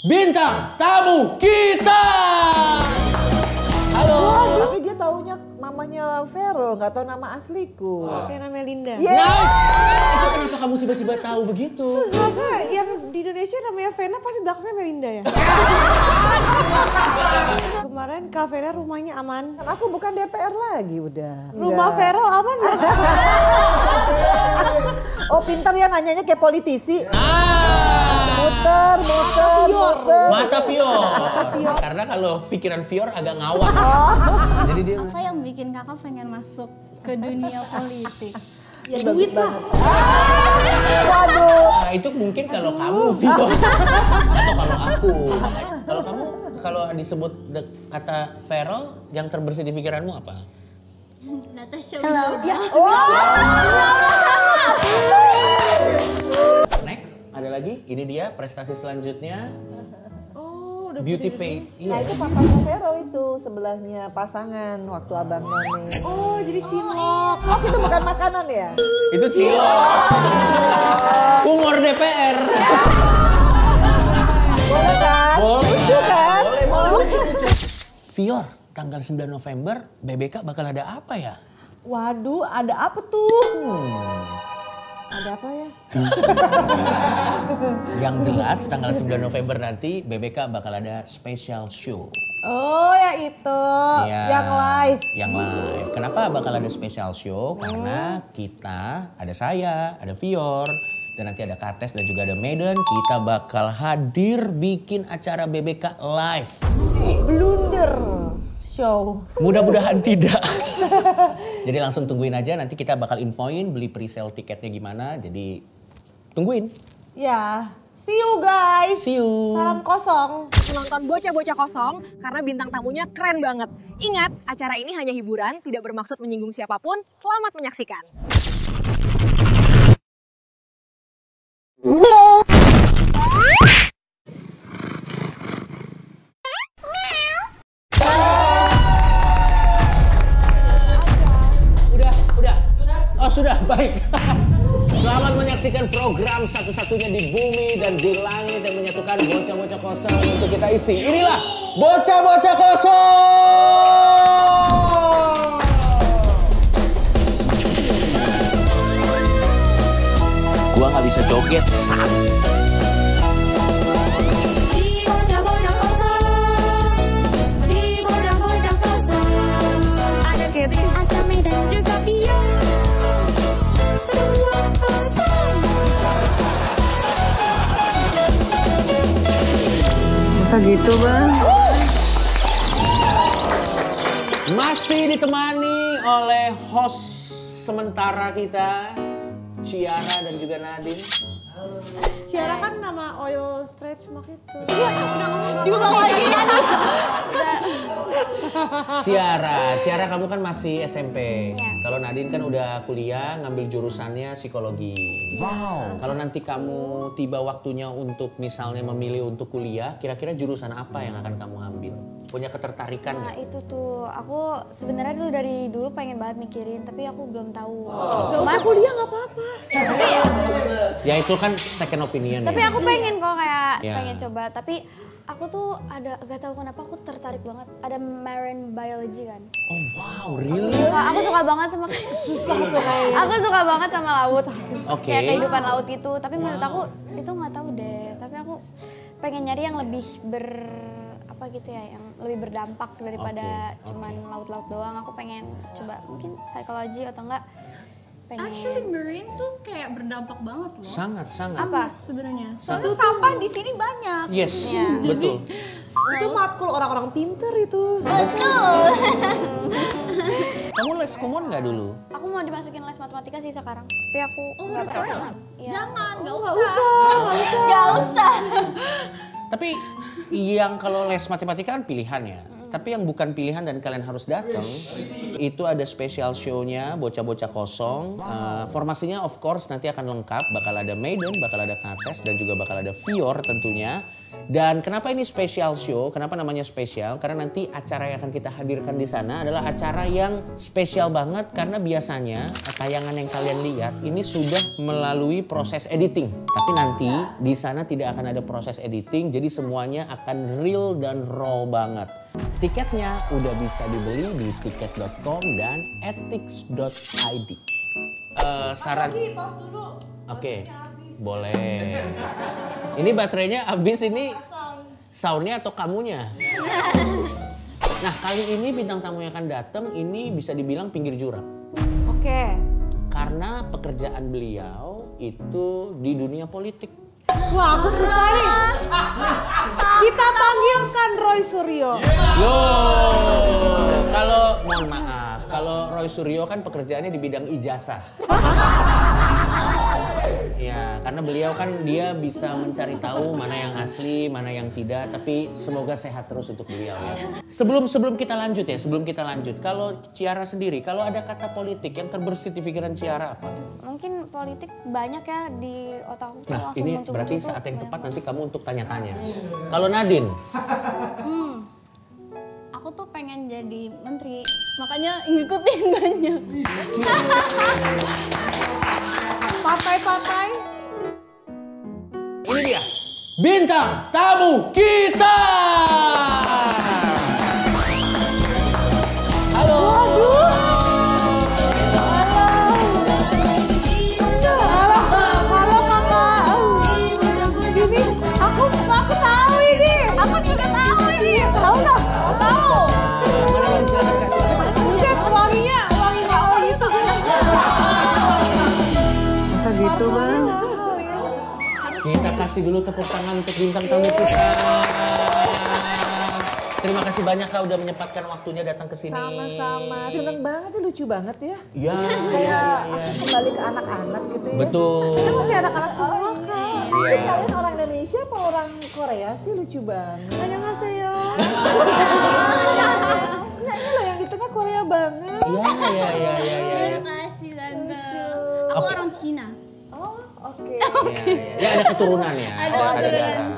bintang tamu kita. Halo. Tapi dia taunya mamanya Feral, nggak tahu nama asliku. Kayak namanya Linda. Nice. Itu kenapa kamu tiba-tiba tahu begitu? Karena yang di Indonesia namanya Vena pasti belakangnya Melinda ya. Kemarin Kak Vena rumahnya aman. Kan aku bukan DPR lagi udah. Rumah Feral aman ya? Oh pintar ya nanyanya kayak politisi. Ah. Muter. Mata Fior. Karena kalau pikiran Fior agak ngawang. Jadi dia Apa yang bikin kakak pengen masuk ke dunia politik? Ya duit lah. Waduh. Nah, itu mungkin kalau kamu Fior atau kalau aku. Kalau kamu kalau disebut kata Feral yang terbersih di pikiranmu apa? Natasha Wilona. Next, ada lagi. Ini dia prestasi selanjutnya. Oh, udah Beauty Pay. Nah itu papanya Feral itu sebelahnya pasangan waktu abang none. Oh, jadi cilok. Oh itu bukan makanan ya? Itu cilok. Humor DPR. Boleh kan? Boleh. Lucu kan? Boleh. Lucu. Fior, tanggal 9 November BBK bakal ada apa ya? Waduh, ada apa tuh? Ada apa ya? Yang jelas tanggal 9 November nanti BBK bakal ada special show. Oh ya itu, Iya, yang live. Yang live. Kenapa bakal ada special show? Karena kita, ada saya, ada Fior, dan nanti ada Kates dan juga ada Maiden. Kita bakal hadir bikin acara BBK live. Blunder show. Mudah-mudahan tidak. Jadi langsung tungguin aja, nanti kita bakal infoin beli pre-sale tiketnya gimana. Jadi tungguin. Ya, see you guys. See you. Salam kosong. Menonton Bocah-Bocah Kosong karena bintang tamunya keren banget. Ingat, acara ini hanya hiburan, tidak bermaksud menyinggung siapapun. Selamat menyaksikan. Oh sudah, baik. Selamat menyaksikan program satu-satunya di bumi dan di langit yang menyatukan bocah-bocah kosong untuk kita isi. Inilah Bocah-Bocah Kosong! Gua nggak bisa joget, San. Ada Kety, ada Medan juga Pio. Semua kosong. Masa gitu bang? Masih ditemani oleh host sementara kita, Ciara dan juga Nadine. Ciara kan nama oil stretch mark itu. Diulang lagi. Ciara kamu kan masih SMP. Kalau Nadine kan udah kuliah ngambil jurusannya psikologi. Wow. Kalau nanti kamu tiba waktunya untuk misalnya memilih untuk kuliah, kira-kira jurusan apa yang akan kamu ambil? Punya ketertarikan Nah nggak? itu tuh, aku sebenarnya tuh dari dulu pengen banget mikirin, tapi aku belum tahu. Gak usah kuliah gak apa-apa. Ya itu kan second opinion Tapi ya. aku pengen kok kayak Ya. pengen coba. Tapi aku tuh ada gak tahu kenapa aku tertarik banget. Ada marine biology kan. Oh wow, really? Aku suka banget sama susah tuh kayaknya. Aku suka banget sama laut. Oke. Kayak kehidupan laut itu. Tapi menurut aku itu nggak tahu deh. Tapi aku pengen nyari yang lebih apa gitu ya, yang lebih berdampak daripada Oke. cuman laut-laut doang. Aku pengen coba mungkin psikologi atau enggak pengen. Actually marine tuh kayak berdampak banget loh. Sangat. Apa? Sebenarnya. Soalnya sampah di sini banyak. Yes, Iya. betul. Itu matkul orang-orang pinter itu. Kamu les kumon nggak dulu? Aku mau dimasukin les matematika sih sekarang. Tapi aku nggak pernah. Iya. Jangan, gak Gak usah. usah. Gak usah. Tapi yang kalau les matematika kan pilihan ya. Tapi yang bukan pilihan dan kalian harus datang, itu ada special show-nya Bocah-Bocah Kosong. Formasinya of course nanti akan lengkap, bakal ada Maiden, bakal ada Kates, dan juga bakal ada Vior tentunya. Dan kenapa ini special show? Kenapa namanya spesial? Karena nanti acara yang akan kita hadirkan di sana adalah acara yang spesial banget karena biasanya tayangan yang kalian lihat ini sudah melalui proses editing. Tapi nanti di sana tidak akan ada proses editing, jadi semuanya akan real dan raw banget. Tiketnya udah bisa dibeli di tiket.com dan etix.id. Saran. Oke. Boleh. Ini baterainya habis, ini soundnya atau kamunya? Nah, kali ini bintang tamu yang akan datang ini bisa dibilang pinggir jurang. Oke. Karena pekerjaan beliau itu di dunia politik. Wah, aku suka nih. Kita panggilkan Roy Suryo. Loh, kalau mohon maaf, kalau Roy Suryo kan pekerjaannya di bidang ijazah. Ya, karena beliau kan dia bisa mencari tahu mana yang asli, mana yang tidak. Tapi semoga sehat terus untuk beliau ya. Sebelum kita lanjut, kalau Ciara sendiri, kalau ada kata politik yang terbersit di pikiran Ciara apa? Mungkin politik banyak ya di otakku tuh Nah, langsung ini muncul berarti gitu. saat yang tepat nanti kamu untuk tanya-tanya. Kalau Nadine? Aku tuh pengen jadi menteri, makanya ngikutin banyak. Partai-partai. Ini dia bintang tamu kita. Halo. Halo kakak. Ini aku tahu ini. Aku juga tahu ini. Tahu nggak? Tahu. Buset, wanginya gitu. Masa gitu bang? Kita kasih dulu tepuk tangan untuk bintang tamu kita. Terima kasih banyak Kak udah menyempatkan waktunya datang ke sini. Sama-sama. Seneng banget ya, lucu banget ya. Iya. Kembali ke anak-anak gitu ya. Betul. Kita masih anak-anak semua kan. Tapi kalian orang Indonesia apa orang Korea sih, lucu banget. Annyeonghaseyo. Nah, ini loh yang di tengah Korea banget. Iya. Terima kasih Tante. Aku orang Cina. Oh, oke. Ya ada keturunan ya. Ada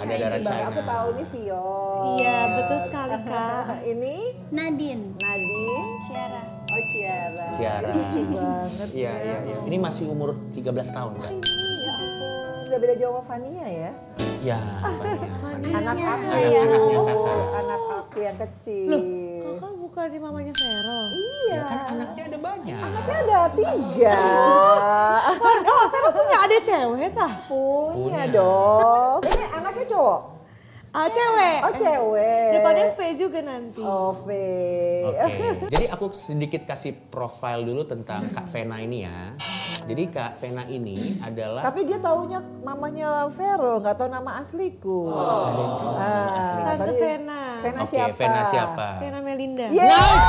darah Coba, aku China. tahu nih Vio. Iya, betul sekali kak. Ini Nadine. Nadine. Ciara. Oh, Ciara. Ciara. Lucu banget. Iya. Ini masih umur 13 tahun kan? Ya ampun, gak beda jauh sama Fania ya? Ya, Anak aku. Anak-anaknya kakak. Anak aku yang kecil. Loh, kakak bukan di mamanya Vero? Iya. Kan anaknya ada banyak. Anaknya ada 3. Oh, Vero punya ada cewek tah? Punya dong. Ini anaknya cowok? Cewek. Oh, cewek. Depannya V juga nanti. Oh, V. Oke. Jadi aku sedikit kasih profil dulu tentang Kak Vena ini ya. Jadi Kak Vena ini adalah... Tapi dia taunya mamanya Vero, nggak tahu nama asliku. Ada yang tahu nama asli. Tante tadi- Vena. Vena Oke, siapa? Vena siapa? Vena Melinda. Yes!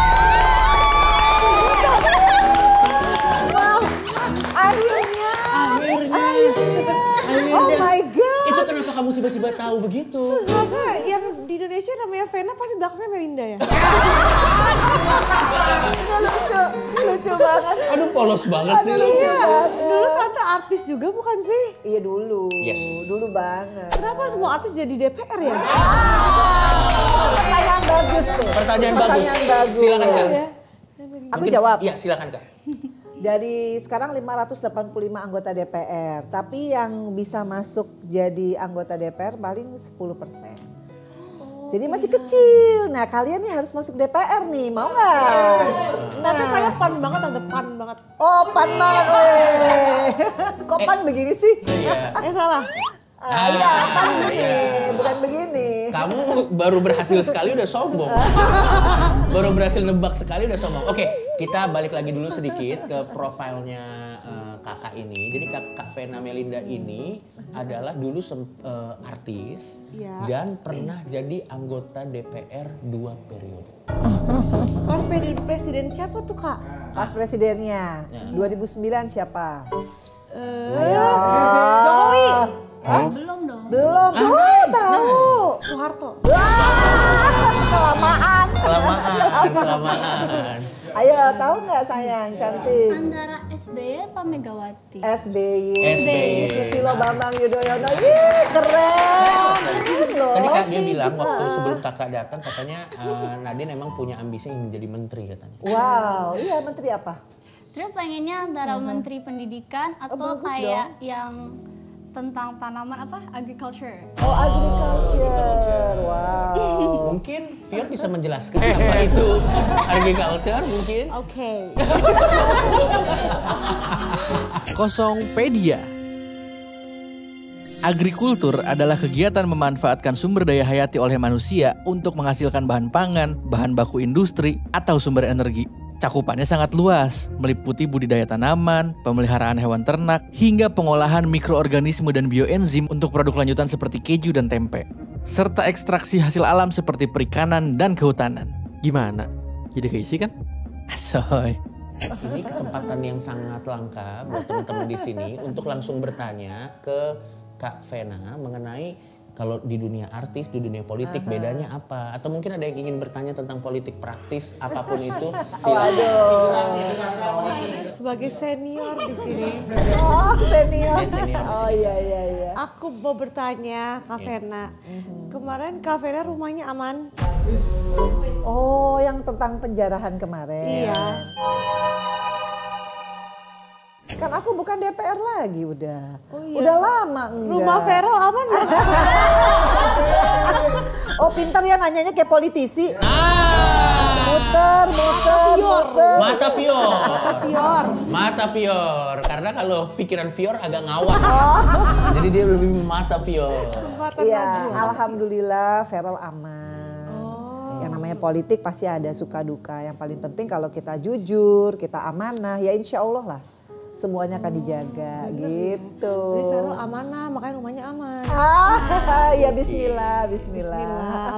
Wow, akhirnya. Oh my God. Itu kenapa kamu tiba-tiba tahu begitu? Karena yang di Indonesia namanya Vena pasti belakangnya Melinda ya? Lucu banget. Aduh polos banget sih lu. Dulu tante artis juga bukan sih? Iya dulu. Yes. Dulu banget. Kenapa semua artis jadi DPR ya? Pertanyaan bagus tuh. Pertanyaan bagus. Silakan Kak. Aku jawab. Iya silakan Kak. Dari sekarang 585 anggota DPR, tapi yang bisa masuk jadi anggota DPR paling 10%. Jadi masih kecil. Nah kalian nih harus masuk DPR nih, mau nggak? Tante saya pan banget, tante pan banget. Oh pan banget weh. Kok pan begini sih? Iya. Salah. Iya pan begini, bukan begini. Kamu baru berhasil sekali udah sombong. Baru berhasil nebak sekali udah sombong. Oke, kita balik lagi dulu sedikit ke profilnya kakak ini. Jadi Kak Vena Melinda ini adalah dulu artis dan pernah jadi anggota DPR 2 periode. Pas presiden siapa tuh kak? Pas presidennya 2009 siapa? Jokowi. Belum dong. Belum, tahu. Soeharto. Wah, kelamaan. kelamaan. Ayo, tahu nggak sayang, cantik? Antara SBY apa Megawati? SBY. Susilo Bambang Yudhoyono. Ih, keren. Loh. Tadi Kak dia bilang waktu sebelum kakak datang katanya Nadine emang punya ambisi ingin jadi menteri katanya. Wow, iya menteri apa? Terus pengennya antara menteri pendidikan atau bagus kayak yang tentang tanaman apa? Agriculture. Oh, agriculture. Wow. Mungkin Fior bisa menjelaskan apa itu agriculture mungkin? Oke. Kosongpedia. Agrikultur adalah kegiatan memanfaatkan sumber daya hayati oleh manusia untuk menghasilkan bahan pangan, bahan baku industri, atau sumber energi. Cakupannya sangat luas, meliputi budidaya tanaman, pemeliharaan hewan ternak, hingga pengolahan mikroorganisme dan bioenzim untuk produk lanjutan seperti keju dan tempe. Serta ekstraksi hasil alam seperti perikanan dan kehutanan. Gimana? Jadi keisi kan? Asoy. Ini kesempatan yang sangat langka buat teman-teman di sini untuk langsung bertanya ke Kak Vena mengenai kalau di dunia artis, di dunia politik bedanya apa? Atau mungkin ada yang ingin bertanya tentang politik praktis, apapun itu. Sebagai senior di sini. Oh, senior. Senior. Oh iya. Aku mau bertanya Kak Vena. Kemarin Kak Vena rumahnya aman? Oh, yang tentang penjarahan kemarin. Iya. Kan aku bukan DPR lagi udah. Oh, iya. Udah lama enggak. Rumah Feral aman ya? Oh, pintar ya nanyanya kayak politisi. Muter. Mata Fior. Karena kalau pikiran Fior agak ngawang. Jadi dia lebih mata Fior. Iya, alhamdulillah Feral aman. Yang namanya politik pasti ada suka duka. Yang paling penting kalau kita jujur, kita amanah, ya insya Allah lah. Semuanya akan dijaga gitu. Jadi Feral amanah, makanya rumahnya aman. Ya bismillah.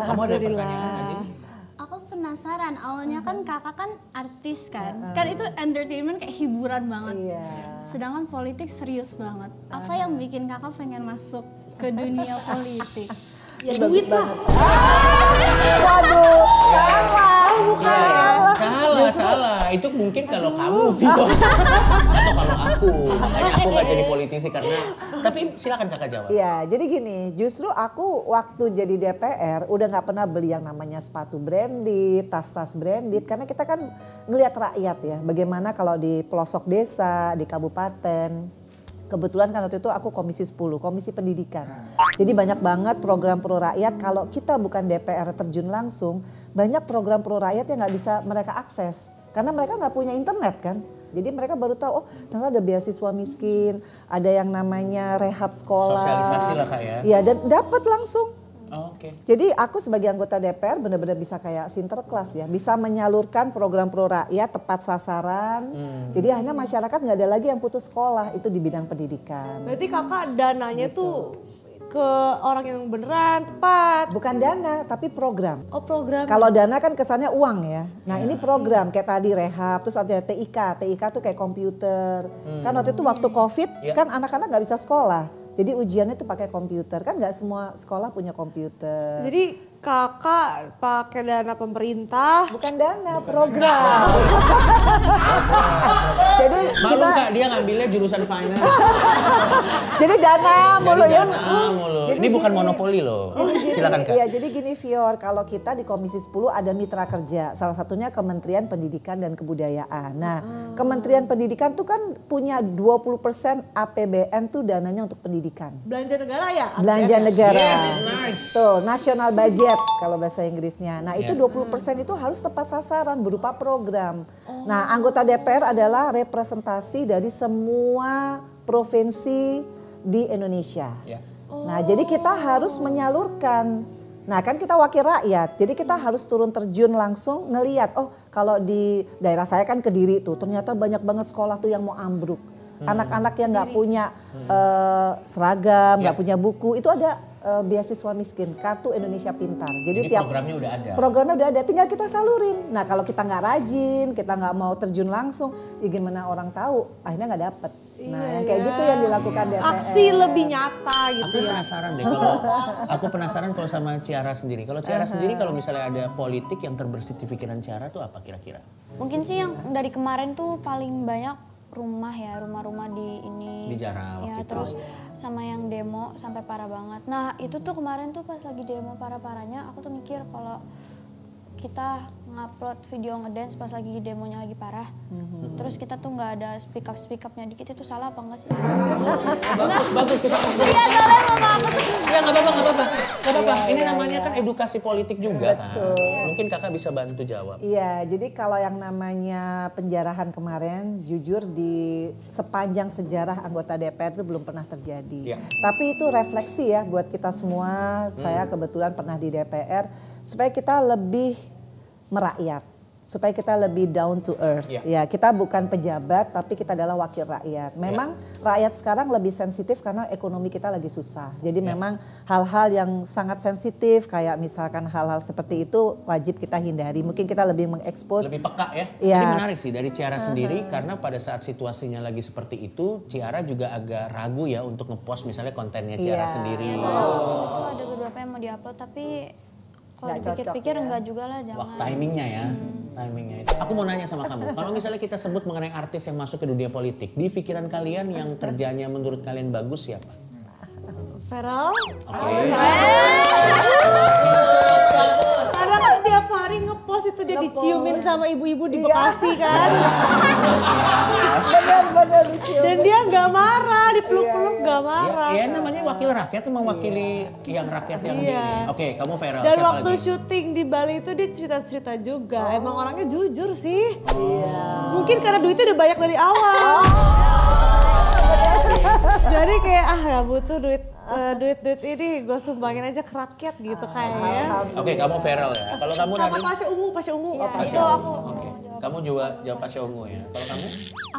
Kamu ada pertanyaan tadi? Aku penasaran, awalnya kan kakak kan artis kan. Kan itu entertainment kayak hiburan banget. Iya. Sedangkan politik serius banget. Apa yang bikin kakak pengen masuk ke dunia politik? Ya duit lah. Waduh, Salah. Itu mungkin kalau kamu, Fior. Atau kalau aku. Makanya aku gak jadi politisi karena... Tapi silakan kakak jawab. Iya, jadi gini, justru aku waktu jadi DPR udah gak pernah beli yang namanya sepatu branded, tas-tas branded. Karena kita kan ngelihat rakyat ya, bagaimana kalau di pelosok desa, di kabupaten. Kebetulan kan waktu itu aku komisi 10, komisi pendidikan. Jadi banyak banget program pro rakyat, kalau kita bukan DPR terjun langsung, banyak program pro rakyat yang gak bisa mereka akses. Karena mereka gak punya internet kan. Jadi mereka baru tahu, oh ternyata ada beasiswa miskin, ada yang namanya rehab sekolah. Sosialisasi lah Kak ya. Iya, dan dapat langsung. Oh, oke. Jadi aku sebagai anggota DPR benar-benar bisa kayak sinterklas ya. Bisa menyalurkan program pro rakyat tepat sasaran. Jadi akhirnya masyarakat nggak ada lagi yang putus sekolah, itu di bidang pendidikan. Berarti kakak dananya tuh ke orang yang beneran tepat. Bukan dana tapi program. Oh program. Kalau dana kan kesannya uang ya. Nah ini program kayak tadi rehab, terus ada TIK. TIK tuh kayak komputer. Kan waktu itu waktu COVID kan anak-anak nggak bisa sekolah. Jadi ujiannya tuh pakai komputer, kan nggak semua sekolah punya komputer. Jadi kakak pakai dana pemerintah. Bukan dana, program. Jadi malu Kak, dia ngambilnya jurusan finance. Jadi dana mulu ya. Ini bukan monopoli loh. Silakan Kak. Iya, jadi gini Fior, kalau kita di Komisi 10 ada mitra kerja. Salah satunya Kementerian Pendidikan dan Kebudayaan. Nah, Kementerian Pendidikan tuh kan punya 20% APBN tuh dananya untuk pendidikan. Belanja negara ya? Belanja negara. Yes, nice. Tuh, national budget kalau bahasa Inggrisnya. Nah, itu 20% itu harus tepat sasaran berupa program. Nah, anggota DPR adalah representasi dari semua provinsi di Indonesia. Nah, jadi kita harus menyalurkan. Nah, kan kita wakil rakyat. Jadi kita harus turun terjun langsung ngelihat, oh, kalau di daerah saya kan Kediri tuh, ternyata banyak banget sekolah tuh yang mau ambruk. Anak-anak yang nggak punya seragam, nggak punya buku, itu ada beasiswa miskin, kartu Indonesia Pintar. Jadi tiap programnya udah ada. Programnya udah ada, tinggal kita salurin. Nah kalau kita nggak rajin, kita nggak mau terjun langsung, ya gimana orang tahu? Akhirnya nggak dapet. Nah, yang kayak gitu yang dilakukan DPR. Aksi lebih nyata gitu Aku ya. penasaran deh kalau sama Ciara sendiri. Kalau Ciara sendiri kalau misalnya ada politik yang terbersit di pikiran Ciara tuh apa kira-kira? Mungkin sih yang dari kemarin tuh paling banyak rumah-rumah di ini. Di Jara waktu ya, itu. terus sama yang demo sampai parah banget. Nah itu tuh kemarin tuh pas lagi demo parah-parahnya aku tuh mikir kalau kita ngupload video ngedance pas lagi demonya lagi parah. Terus kita tuh nggak ada speak upnya dikit, itu salah apa enggak sih? Bagus kita. Iya soalnya mama aku tuh. Ya nggak apa-apa. Ini namanya kan edukasi politik juga kan. Mungkin kakak bisa bantu jawab. Iya, jadi kalau yang namanya penjarahan kemarin, jujur di sepanjang sejarah anggota DPR itu belum pernah terjadi. Ya. Tapi itu refleksi ya buat kita semua. Saya kebetulan pernah di DPR supaya kita lebih merakyat, supaya kita lebih down to earth. Ya, kita bukan pejabat tapi kita adalah wakil rakyat. Memang rakyat sekarang lebih sensitif karena ekonomi kita lagi susah. Jadi memang hal-hal yang sangat sensitif kayak misalkan hal-hal seperti itu wajib kita hindari. Mungkin kita lebih mengekspos. Lebih peka ya. Iya. Ini menarik sih dari Ciara sendiri karena pada saat situasinya lagi seperti itu, Ciara juga agak ragu ya untuk ngepost misalnya kontennya Ciara sendiri. Itu ada beberapa yang mau diupload tapi kalau dipikir-pikir enggak juga lah, jangan. Timingnya ya, timingnya itu. Aku mau nanya sama kamu, kalau misalnya kita sebut mengenai artis yang masuk ke dunia politik, di pikiran kalian yang kerjanya menurut kalian bagus siapa? Feral. Oke. Karena kan tiap hari ngepost itu dia diciumin sama ibu-ibu di Bekasi kan. Benar-benar dicium. Dan dia nggak marah, dipeluk-peluk nggak marah. Ya namanya wakil rakyat, mewakili yang rakyat yang ini. Oke, kamu Feral, Dan siapa waktu lagi? syuting di Bali itu dia cerita-cerita juga. Emang orangnya jujur sih. Mungkin karena duitnya udah banyak dari awal. Jadi kayak gak butuh duit ini gue sumbangin aja ke rakyat gitu kayaknya. Oke, kamu Feral ya. Kalau kamu Sama Nadine? Pasha Ungu. Itu aku. Oke. Kamu juga jawab Pasha Ungu ya. Kalau kamu?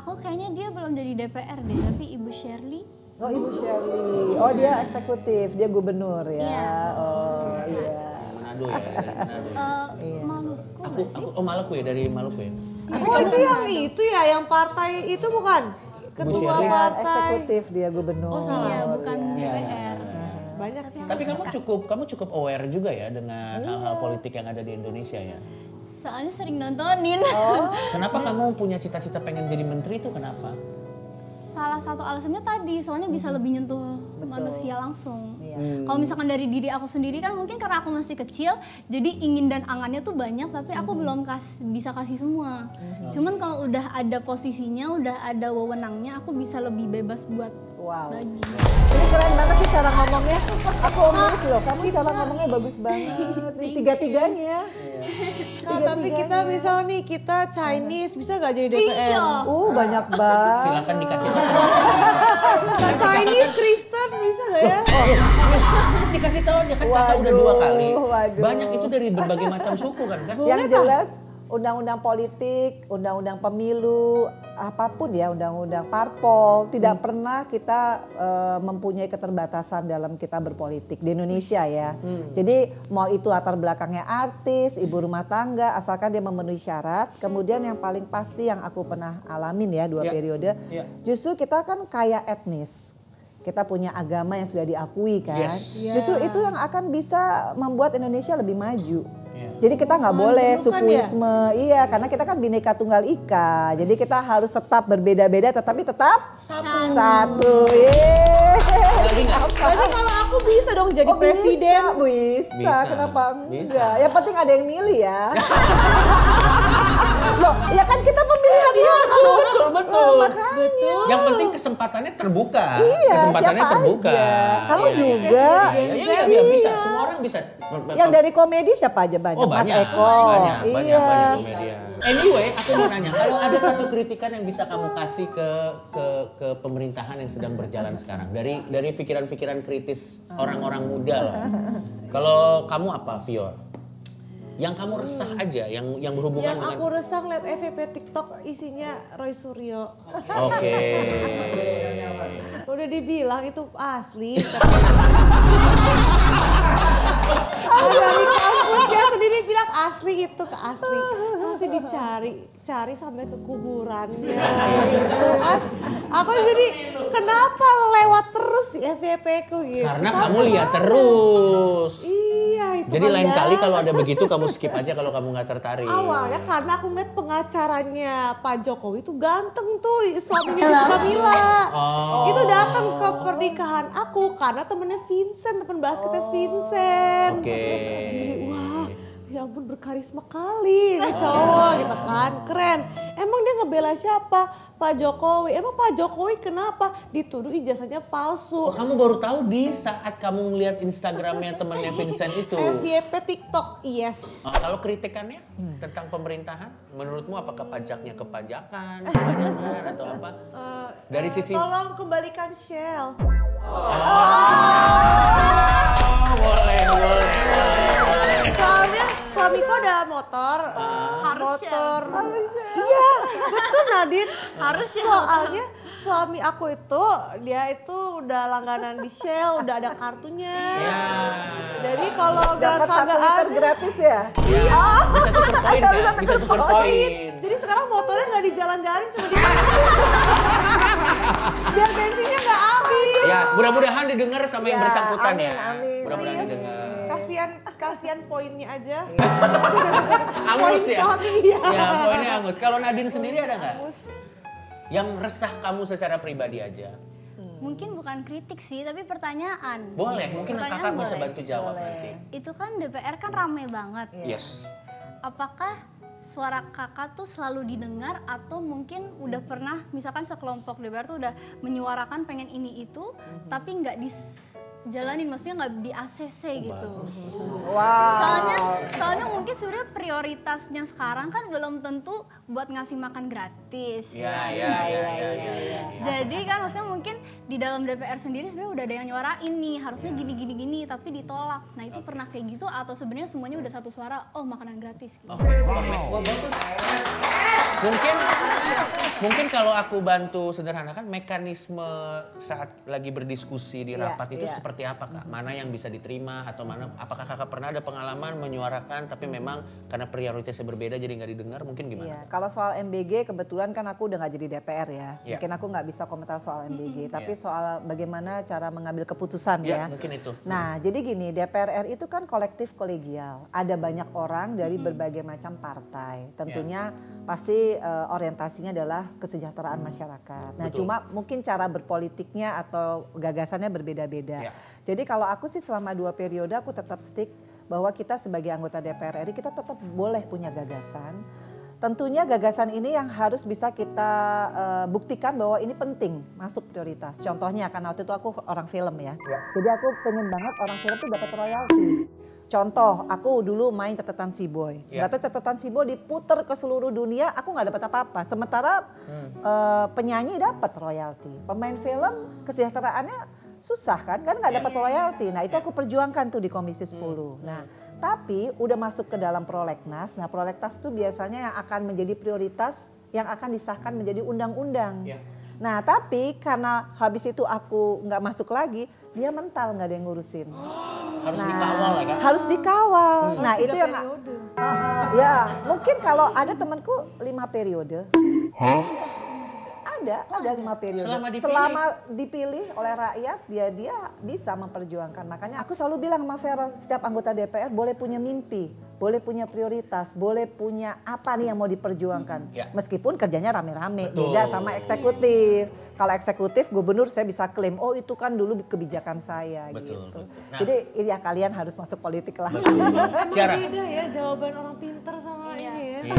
Aku kayaknya dia belum jadi DPR deh, tapi Ibu Shirley. Oh, Ibu Shirley. Oh, dia eksekutif, dia gubernur ya. Iya. Oh, iya. Manado ya, dari Manado. Maluku Maluku ya, dari Maluku ya. Oh itu yang itu ya, yang partai itu bukan? Ketua Shirley. partai. Eksekutif dia gubernur. Oh salah. Iya, bukan Iya. DPR. Banyak. Tapi kamu cukup aware juga ya dengan hal-hal politik yang ada di Indonesia ya. Soalnya sering nontonin. Kenapa kamu punya cita-cita pengen jadi menteri itu kenapa? Salah satu alasannya tadi, soalnya bisa lebih nyentuh manusia langsung. Kalau misalkan dari diri aku sendiri kan mungkin karena aku masih kecil, jadi ingin dan angannya tuh banyak, tapi aku belum bisa kasih semua. Cuman kalau udah ada posisinya, udah ada wewenangnya, aku bisa lebih bebas buat bagi. Ini keren banget sih cara ngomongnya. Aku omong sih loh, kamu cara ngomongnya bagus banget. Ini tiga-tiganya. Nah, tapi kita misal nih, kita Chinese bisa gak jadi DPR? Iya. Banyak banget. Silakan dikasih tahu. Chinese, Kristen bisa gak ya? Dikasih tahu aja kan kakak udah 2 kali. Waduh. Banyak itu dari berbagai macam suku kan kan? Yang jelas undang-undang politik, undang-undang pemilu, apapun ya, undang-undang parpol, tidak pernah kita mempunyai keterbatasan dalam kita berpolitik di Indonesia ya. Jadi mau itu latar belakangnya artis, ibu rumah tangga, asalkan dia memenuhi syarat. Kemudian yang paling pasti yang aku pernah alamin ya 2 periode, justru kita kan kaya etnis. Kita punya agama yang sudah diakui kan. Justru itu yang akan bisa membuat Indonesia lebih maju. Jadi kita nggak boleh sukuisme, iya karena kita kan Bhinneka Tunggal Ika. Jadi kita harus tetap berbeda-beda tetapi tetap satu. Berarti kalau aku bisa dong jadi presiden. Bisa, kenapa enggak? Yang penting ada yang milih ya. Loh, ya kan kita pemilihan langsung. Betul. Makanya. Yang penting kesempatannya terbuka. Iya, kesempatannya siapa terbuka. aja. Kamu Iya, juga. Iya, bisa. Semua orang bisa. Yang dari komedi siapa aja banyak? Oh banyak, Mas Eko. banyak Iya. komedian. Anyway, aku mau nanya, kalau ada satu kritikan yang bisa kamu kasih ke pemerintahan yang sedang berjalan sekarang, dari pikiran-pikiran kritis orang-orang muda lah. Kalau kamu apa, Vior? Yang kamu resah aja, yang berhubungan Yang aku resah ngeliat FYP TikTok isinya Roy Suryo. Oke. Udah dibilang itu asli. Dari kampus dia sendiri bilang asli itu ke asli. Masih dicari sampai ke kuburannya gitu kan. Aku jadi kenapa lewat terus di FYP ku gitu. Karena kamu lihat terus. Iya itu. Jadi kan lain ya. kali kalau ada begitu kamu skip aja kalau kamu nggak tertarik. Awalnya karena aku ngeliat pengacaranya Pak Jokowi itu ganteng tuh, suaminya Rizka Mila. Oh. Itu datang ke pernikahan aku karena temennya Vincent, temen basketnya Vincent. Oke. Jadi wah, ya ampun berkarisma kali ini cowok gitu kan, keren. Emang dia ngebela siapa? Pak Jokowi. Emang Pak Jokowi kenapa? Dituduh ijazahnya palsu. Oh, kamu baru tahu di saat kamu ngeliat Instagramnya temennya Vincent itu. FYP TikTok, yes. Oh, kalau kritikannya tentang pemerintahan, menurutmu apakah pajaknya kepajakan, kebanyakan atau apa? Dari sisi Tolong kembalikan Shell. boleh. Soalnya suamiku ada motor. Harusnya. Iya, betul Nadine. Harusnya. Soalnya suami aku itu, dia itu udah langganan di Shell, udah ada kartunya. Ya. Jadi kalau udah Dapat 1 kagak liter ada, gratis ya? Iya. Bisa tuker koin kan? Bisa tuker koin. jadi sekarang motornya nggak dijalan-jalanin, cuma di biar bensinnya nggak habis. Ya, mudah-mudahan didengar sama yang Ya, bersangkutan amin, ya. amin. Mudah-mudahan Yes. didengar. Kasihan poinnya aja. Angus Poin ya? suami, iya. Ya, poinnya angus. Kalau Nadine sendiri ada nggak? Angus. Yang resah kamu secara pribadi aja? Mungkin bukan kritik sih, tapi pertanyaan. Boleh, mungkin Pertanyaan kakak bisa boleh. bantu jawab nanti. Itu kan DPR kan rame banget. Yes. Apakah suara kakak tuh selalu didengar atau mungkin udah pernah misalkan sekelompok DPR tuh udah menyuarakan pengen ini itu tapi nggak dijalanin, maksudnya nggak di ACC gitu. Wow. Soalnya mungkin sebenarnya prioritasnya sekarang kan belum tentu buat ngasih makan gratis. Ya. Jadi kan maksudnya mungkin di dalam DPR sendiri sebenarnya udah ada yang nyuarain nih harusnya gini tapi ditolak. Nah itu pernah kayak gitu atau sebenarnya semuanya udah satu suara, oh makanan gratis gitu. Mungkin kalau aku bantu sederhanakan mekanisme saat lagi berdiskusi di rapat itu seperti apa Kak? Mana yang bisa diterima atau mana? Apakah Kakak pernah ada pengalaman menyuarakan tapi memang karena prioritasnya berbeda jadi nggak didengar, mungkin gimana? Iya, kalau soal MBG kebetulan kan aku udah nggak jadi DPR ya. Iya. Mungkin aku nggak bisa komentar soal MBG, tapi soal bagaimana cara mengambil keputusan ya. Mungkin itu. Nah, jadi gini, DPR RI itu kan kolektif kolegial. Ada banyak orang dari berbagai macam partai. Tentunya pasti orientasinya adalah kesejahteraan masyarakat. Nah, Betul. cuma mungkin cara berpolitiknya atau gagasannya berbeda-beda. Ya. Jadi kalau aku sih selama 2 periode aku tetap stick bahwa kita sebagai anggota DPR RI kita tetap boleh punya gagasan. Tentunya gagasan ini yang harus bisa kita buktikan bahwa ini penting, masuk prioritas. Contohnya karena waktu itu aku orang film ya. Jadi aku pengen banget orang film tuh dapat royalti. Contoh, aku dulu main catatan Si Boy. Nggak tahu catatan Si Boy diputer ke seluruh dunia, aku nggak dapat apa-apa. Sementara penyanyi dapat royalti. Pemain film kesejahteraannya susah kan nggak dapat royalti. Nah itu aku perjuangkan tuh di Komisi 10. Nah tapi udah masuk ke dalam prolegnas. Nah prolegnas itu biasanya yang akan menjadi prioritas yang akan disahkan menjadi undang-undang. Nah tapi karena habis itu aku nggak masuk lagi, dia mental nggak ada yang ngurusin. Harus dikawal ya Kak? Harus dikawal. Nah itu yang periode. ya mungkin kalau ada temanku 5 periode. Ada 5 periode. Selama dipilih oleh rakyat, dia bisa memperjuangkan. Makanya aku selalu bilang sama Vera, setiap anggota DPR boleh punya mimpi, boleh punya prioritas, boleh punya apa nih yang mau diperjuangkan. Meskipun kerjanya rame-rame, beda sama eksekutif. Kalau eksekutif, gubernur saya bisa klaim, oh itu kan dulu kebijakan saya gitu. Nah, jadi ya kalian harus masuk politik lah. Ciara. Beda ya jawaban orang pintar sama ini ya.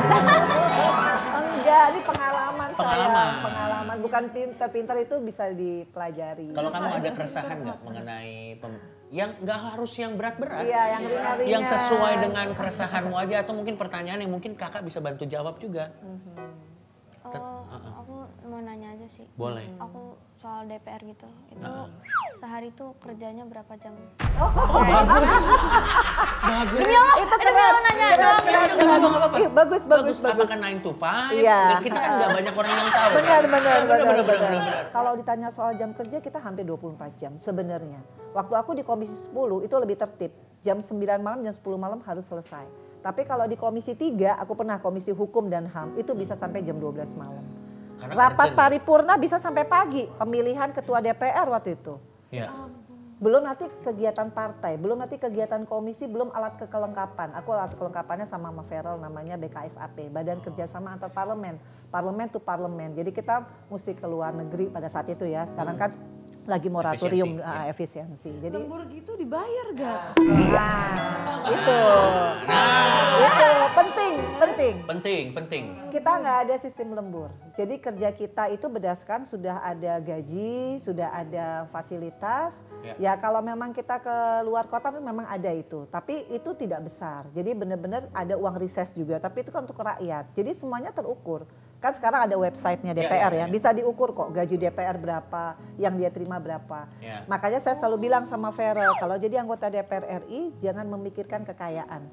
Enggak, ini pengalaman saya. Pengalaman, bukan pintar itu bisa dipelajari. Kalau kamu ada keresahan nggak mengenai yang nggak harus yang berat-berat? Iya, yang ringan-ringan. Yang sesuai dengan keresahanmu aja atau mungkin pertanyaan yang mungkin kakak bisa bantu jawab juga. Aku mau nanya aja sih. Boleh. Aku soal DPR gitu. Itu sehari tuh kerjanya berapa jam? Bagus. Itu keren. nanya doang. Bagus. Apakah 9 to 5? Iya. Kita kan nggak banyak orang yang tahu. Benar. Benar. Kalau ditanya soal jam kerja kita hampir 24 jam sebenarnya. Waktu aku di Komisi 10 itu lebih tertib. Jam 9 malam, jam 10 malam harus selesai. Tapi kalau di Komisi 3, aku pernah Komisi Hukum dan HAM, itu bisa sampai jam 12 malam. Karena Rapat urgent, paripurna bisa sampai pagi, pemilihan ketua DPR waktu itu. ya. Belum nanti kegiatan partai, belum nanti kegiatan komisi, belum alat kelengkapan. Aku alat kelengkapannya sama Feral namanya BKSAP, Badan Kerjasama Antar Parlemen, parlemen to parlemen. Jadi kita mesti ke luar negeri pada saat itu ya. Sekarang kan lagi moratorium efisiensi. Jadi Lembur gitu dibayar gak? itu Penting. Kita nggak ada sistem lembur. Jadi kerja kita itu berdasarkan sudah ada gaji, sudah ada fasilitas. Ya kalau memang kita ke luar kota memang ada itu. Tapi itu tidak besar. Jadi benar-benar ada uang reses juga. Tapi itu kan untuk rakyat. Jadi semuanya terukur. Kan sekarang ada websitenya DPR ya. Bisa diukur kok gaji DPR berapa, yang dia terima berapa. Makanya saya selalu bilang sama Feral, kalau jadi anggota DPR RI jangan memikirkan kekayaan.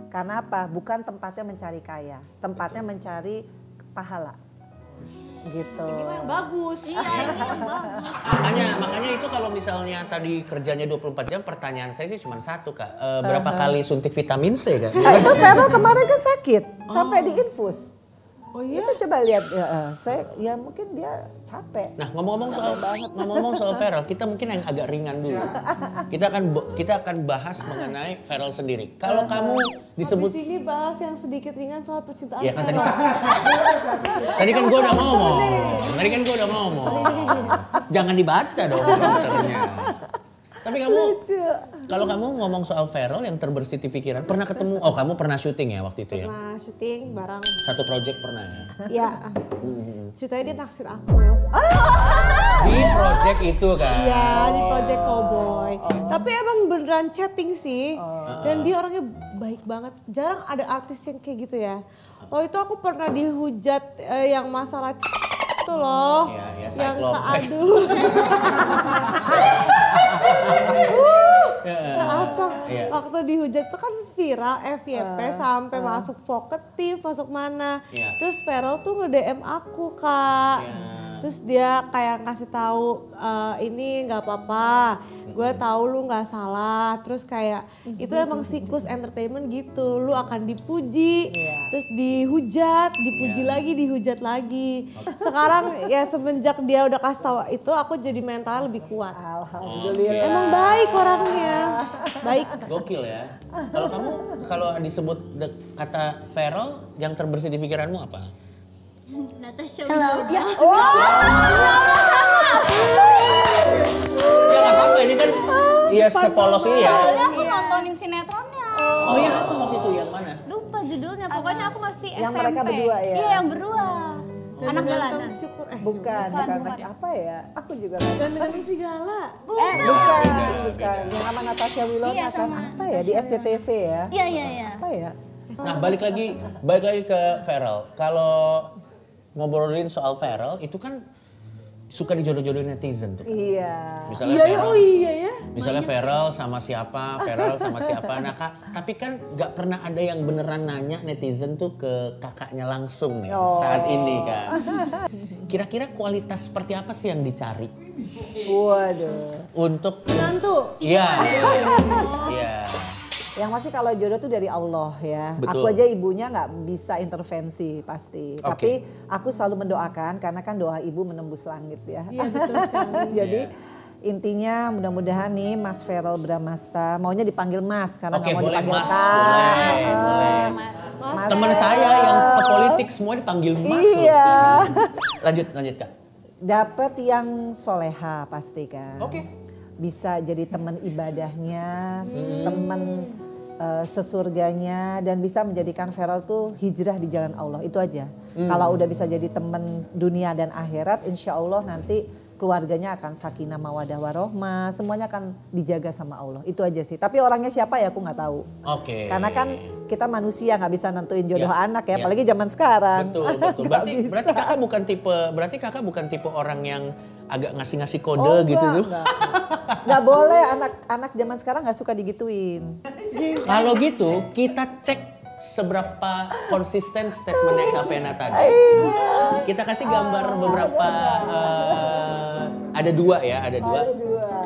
Karena apa? Bukan tempatnya mencari kaya, tempatnya mencari pahala. Gitu. Ini yang bagus. Iya, ini yang bagus. Makanya itu kalau misalnya tadi kerjanya 24 jam, pertanyaan saya sih cuma satu Kak. Berapa kali suntik vitamin C Kak? Itu Feral kemarin kan sakit, sampai diinfus. Oh iya? Itu coba lihat, saya ya mungkin dia capek. Nah ngomong-ngomong soal Feral, kita mungkin yang agak ringan dulu. Kita akan bahas mengenai Feral sendiri. Kalau kamu disebut Di sini bahas yang sedikit ringan soal percintaan. ya kan tadi kan gue udah ngomong. Jangan dibaca dong komputernya. Tapi kalau kamu ngomong soal Feral yang terbersit di pikiran, pernah ketemu? Oh kamu pernah syuting ya waktu itu ya? Pernah syuting bareng. Satu project pernah ya? Iya. Ceritanya dia naksir aku. Di project itu kan? Iya, di project Cowboy. Tapi emang beneran chatting sih. Dan dia orangnya baik banget. Jarang ada artis yang kayak gitu ya. Oh itu aku pernah dihujat yang masalah itu loh. Iya, yang Cyclops. aduh. Waktu dihujat itu kan viral FYP sampai masuk Vokatif, masuk mana. Terus Feral tuh nge-DM aku Kak. Terus dia kayak ngasih tahu ini nggak apa-apa, gue tahu lu nggak salah. Terus kayak itu emang siklus entertainment gitu, lu akan dipuji, terus dihujat, dipuji lagi, dihujat lagi. Sekarang ya semenjak dia udah kasih tahu itu, aku jadi mental lebih kuat. Alhamdulillah. Emang baik orangnya, baik. Gokil ya. Kalau kamu kalau disebut kata Feral, yang terbersit di pikiranmu apa? Natasha Wilona. Ya nggak apa-apa, ini kan ya sepolos ini ya. Soalnya aku nontonin sinetronnya. Oh iya, apa waktu itu yang mana? Lupa judulnya, pokoknya aku masih SMP. Yang mereka berdua ya? Iya yang berdua. Anak jalanan. Bukan apa ya? Aku juga nggak tahu. Dengan segala. Bukan. Yang sama Natasha Wilona Iya, kan sama apa ya? Di SCTV ya? Iya. Apa ya? Nah balik lagi ke Feral. Kalau ngobrolin soal Feral itu kan suka dijodoh-jodohin netizen tuh. Iya. Misalnya Feral, ya. misalnya Feral sama siapa. Nah tapi kan nggak pernah ada yang beneran nanya netizen tuh ke kakaknya langsung nih saat ini kan. Kira-kira kualitas seperti apa sih yang dicari? Waduh. Untuk Menantu. Iya. Iya. Yang pasti kalau jodoh tuh dari Allah ya. Betul. Aku aja ibunya nggak bisa intervensi pasti. Tapi aku selalu mendoakan karena kan doa ibu menembus langit ya. Iya betul sekali. Jadi intinya mudah-mudahan nih Mas Feral Bramasta maunya dipanggil Mas karena nggak mau boleh dipanggil Mas, Kak. boleh. Mas Teman saya yang ke politik semua dipanggil Mas. Iya. Lanjut Kak. Dapat yang soleha pasti kan. Oke. Bisa jadi teman ibadahnya, teman sesurganya, dan bisa menjadikan Feral tuh hijrah di jalan Allah. Itu aja. Kalau udah bisa jadi teman dunia dan akhirat, insya Allah nanti keluarganya akan sakinah mawadah warohmah, semuanya akan dijaga sama Allah. Itu aja sih. Tapi orangnya siapa ya aku nggak tahu. Oke. Karena kan kita manusia nggak bisa nentuin jodoh anak ya, apalagi zaman sekarang. Betul. Berarti kakak bukan tipe orang yang agak ngasih kode gitu tuh. Nggak boleh, anak zaman sekarang nggak suka digituin. Kalau gitu kita cek seberapa konsisten statementnya Kak Vena tadi. Kita kasih gambar beberapa, ada dua.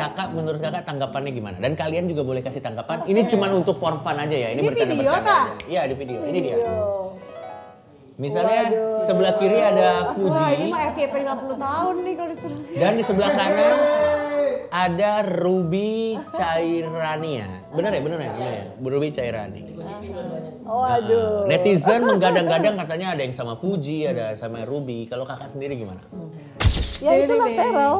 Kakak, menurut kakak tanggapannya gimana? Dan kalian juga boleh kasih tanggapan. Ini cuma untuk for fun aja ya. Ini bercanda-bercanda aja. Iya di video. Ini dia. Misalnya sebelah kiri ada Fuji. Wah, ini mah FYP 50 tahun nih kalau disuruh. Dan di sebelah kanan ada Ruby Cairania. Benar ya? Ruby Cairani. Waduh. Netizen menggadang-gadang katanya ada yang sama Fuji, ada sama Ruby. Kalau kakak sendiri gimana? Ya itulah Feral.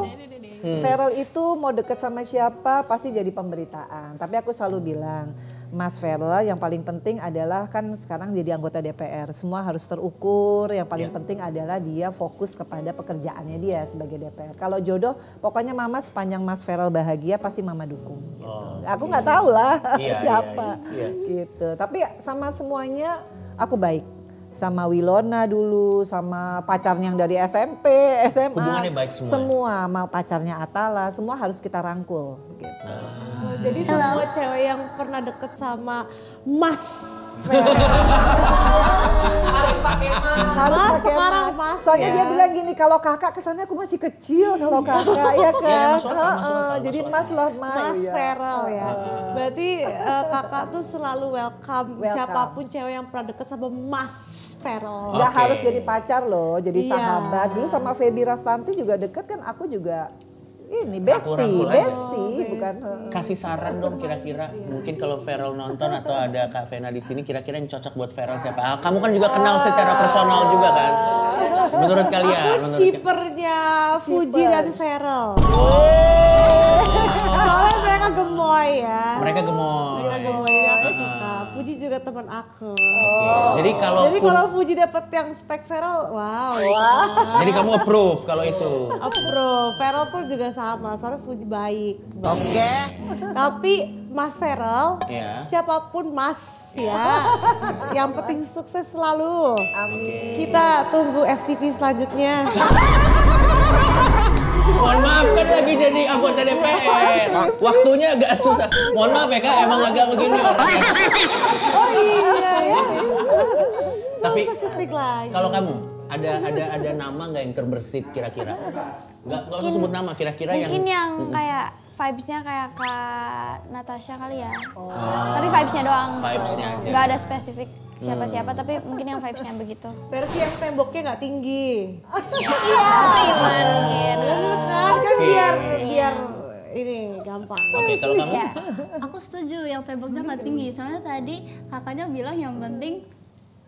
Feral itu mau deket sama siapa pasti jadi pemberitaan. Tapi aku selalu bilang, Mas Feral yang paling penting adalah kan sekarang jadi anggota DPR. Semua harus terukur, yang paling penting adalah dia fokus kepada pekerjaannya dia sebagai DPR. Kalau jodoh, pokoknya mama sepanjang Mas Feral bahagia pasti mama dukung. Gitu. Aku nggak tahu lah siapa gitu. Tapi sama semuanya aku baik. Sama Wilona dulu, sama pacarnya yang dari SMP, SMA. Hubungannya baik semua. Semua, mau pacarnya Atala, semua harus kita rangkul gitu. Jadi semua cewek yang pernah deket sama Mas. Harus pakai mas. Soalnya dia bilang gini, kalau kakak kesannya aku masih kecil kalau kakak, ya kan? Jadi mas lah, Mas Feral ya. Berarti kakak tuh selalu welcome siapapun cewek yang pernah deket sama Mas Feral. Nggak harus jadi pacar loh, jadi sahabat. Dulu sama Feby Rastanti juga deket kan, aku juga ini bestie bukan. Kasih saran dong kira-kira. Mungkin kalau Feral nonton atau ada Kak Vena di sini, kira-kira yang cocok buat Feral siapa? Kamu kan juga kenal secara personal juga kan? Menurut kalian? Aku shippernya Fuji dan Feral. Soalnya mereka gemoy ya. Mereka gemoy. Aku suka. Fuji juga teman aku. Jadi kalau Fuji dapet yang spek Feral, wow. Jadi kamu approve kalau itu? Approve. Feral pun juga sama, soalnya Fuji baik. Tapi Mas Feral, siapapun Mas ya, yang penting sukses selalu. Amin. Kita tunggu FTV selanjutnya. Mohon maaf kan lagi jadi anggota DPR. Waktunya agak susah. Mohon maaf ya Kak, emang agak begini orangnya. Oh iya ya. Tapi kalau kamu ada nama nggak yang terbersit kira-kira? Nggak usah sebut nama, kira-kira yang. Mungkin yang kayak vibes-nya kayak Kak Natasha kali ya. Tapi vibes-nya doang. Vibes-nya aja. Nggak ada spesifik siapa-siapa, tapi mungkin yang vibes-nya begitu. Versi yang temboknya nggak tinggi. Iya, Iman. Kan biar ini gampang. Oke, kalau kamu? Aku setuju yang temboknya nggak tinggi. Soalnya tadi kakaknya bilang yang penting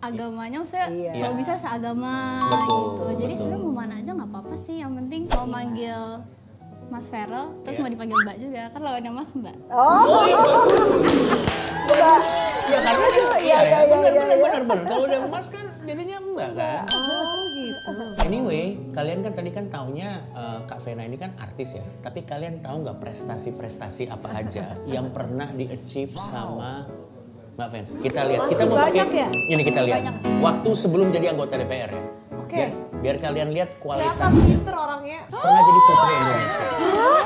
agamanya, saya kalau bisa seagama gitu. Jadi sebenarnya mau mana aja nggak apa-apa sih. Yang penting mau manggil Mas Feral, terus mau dipanggil Mbak juga, kan lawannya Mas Mbak. Ya karena benar. Kalau udah Mas kan jadinya Mbak kan. Gitu. Anyway, kalian kan tadi kan taunya Kak Vena ini kan artis ya. Tapi kalian tahu nggak prestasi-prestasi apa aja yang pernah di-achieve sama Mbak Vena? Kita lihat, kita mau pakai ini kita lihat. Waktu sebelum jadi anggota DPR ya. Biar kalian lihat kualitasnya. Pinter orangnya. Pernah jadi Putri Indonesia.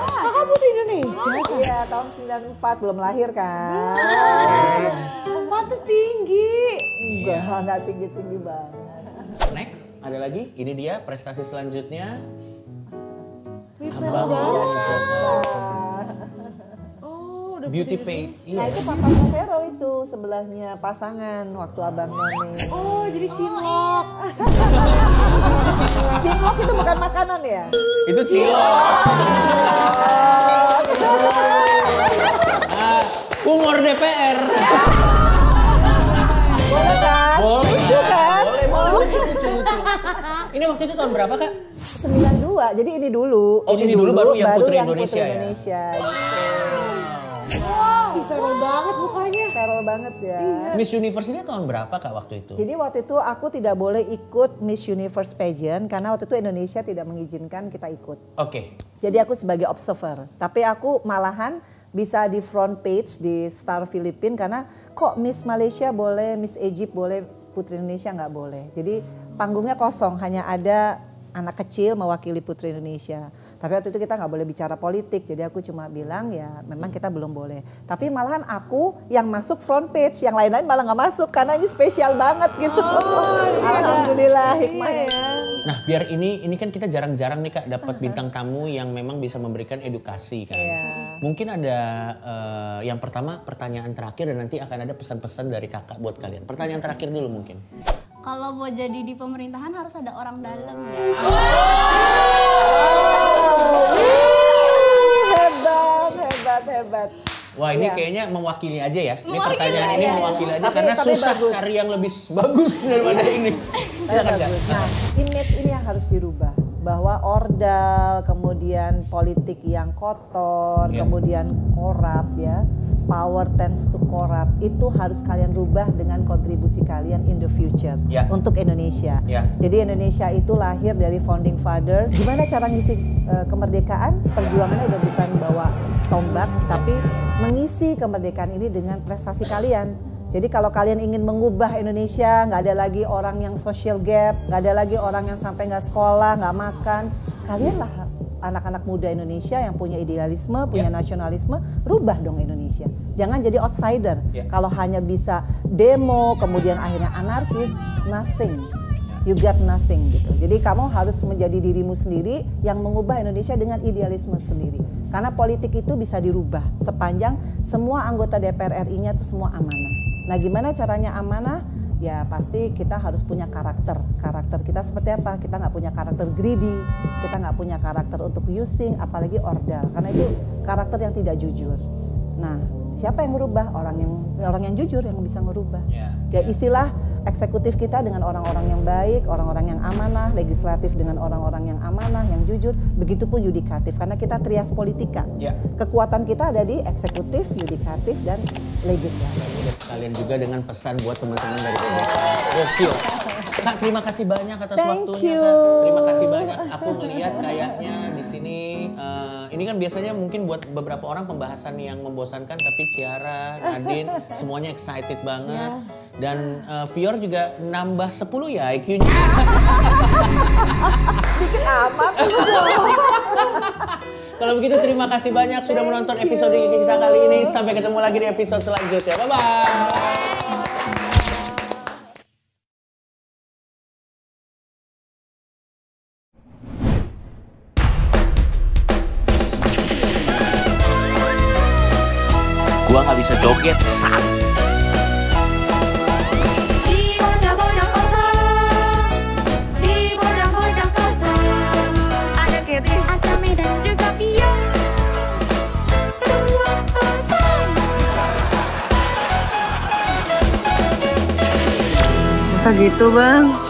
Kakak Putri Indonesia? Iya, tahun 94 belum lahir kan. Pantes tinggi. Enggak tinggi-tinggi banget. Next, ada lagi. Ini dia prestasi selanjutnya. Abang Beauty Pay. Nah itu papanya Feral itu sebelahnya pasangan waktu Abang None. Oh jadi cilok. Cilok itu bukan makanan ya? Itu cilok. Humor DPR. Boleh kan? Boleh. Lucu kan? Boleh. Lucu. Ini waktu itu tahun berapa Kak? 92, jadi ini dulu. Oh ini dulu baru yang Putri Indonesia ya? Feral banget mukanya. Feral banget ya. Miss Universe ini tahun berapa Kak waktu itu? Jadi waktu itu aku tidak boleh ikut Miss Universe pageant karena waktu itu Indonesia tidak mengizinkan kita ikut. Oke. Jadi aku sebagai observer. Tapi aku malahan bisa di front page di Star Philippines karena kok Miss Malaysia boleh, Miss Egypt boleh, Putri Indonesia nggak boleh. Jadi panggungnya kosong, hanya ada anak kecil mewakili Putri Indonesia. Tapi waktu itu kita nggak boleh bicara politik, jadi aku cuma bilang ya memang kita belum boleh. Tapi malahan aku yang masuk front page, yang lain-lain malah nggak masuk karena ini spesial banget gitu. Alhamdulillah hikmahnya. Nah, biar ini kan kita jarang-jarang nih Kak dapat bintang tamu yang memang bisa memberikan edukasi kan. Mungkin ada yang pertama pertanyaan terakhir dan nanti akan ada pesan-pesan dari Kakak buat kalian. Pertanyaan terakhir dulu mungkin. Kalau mau jadi di pemerintahan harus ada orang dalam ya. Hebat. Wah ini kayaknya mewakili aja ya. Ini pertanyaan ini mewakili aja karena susah bagus. cari yang lebih bagus daripada ini. Silakan Kak. Nah, image ini yang harus dirubah. Bahwa ordal, kemudian politik yang kotor, kemudian korup ya. Power tends to corrupt. Itu harus kalian rubah dengan kontribusi kalian in the future untuk Indonesia. Jadi Indonesia itu lahir dari founding fathers. Gimana cara ngisi kemerdekaan? Perjuangannya udah bukan bawa tombak, tapi mengisi kemerdekaan ini dengan prestasi kalian. Jadi kalau kalian ingin mengubah Indonesia, nggak ada lagi orang yang social gap, nggak ada lagi orang yang sampai nggak sekolah, nggak makan. Kalianlah anak-anak muda Indonesia yang punya idealisme, punya nasionalisme, rubah dong Indonesia. Jangan jadi outsider. Kalau hanya bisa demo, kemudian akhirnya anarkis, nothing. You got nothing gitu. Jadi kamu harus menjadi dirimu sendiri yang mengubah Indonesia dengan idealisme sendiri. Karena politik itu bisa dirubah sepanjang semua anggota DPR RI-nya itu semua amanah. Nah gimana caranya amanah? Ya pasti kita harus punya karakter. Karakter kita seperti apa? Kita nggak punya karakter greedy, kita nggak punya karakter untuk using, apalagi ordal. Karena itu karakter yang tidak jujur. Nah siapa yang merubah? Orang yang jujur yang bisa merubah. Ya isilah eksekutif kita dengan orang-orang yang baik, orang-orang yang amanah, legislatif dengan orang-orang yang amanah, yang jujur, begitupun yudikatif karena kita trias politika. Kekuatan kita ada di eksekutif, yudikatif dan legislatif. Sekalian juga dengan pesan buat teman-teman dari BPK. Gokil. Kak, terima kasih banyak atas waktunya Kak. Terima kasih banyak. Aku ngelihat kayaknya di sini ini kan biasanya mungkin buat beberapa orang pembahasan yang membosankan, tapi Ciara, Nadine semuanya excited banget. Dan Fior juga nambah 10 ya IQ-nya. Dikit amat. Kalau begitu terima kasih banyak sudah menonton episode kita kali ini. Sampai ketemu lagi di episode selanjutnya. Bye-bye. Gua nggak bisa joget, saat Masa gitu bang?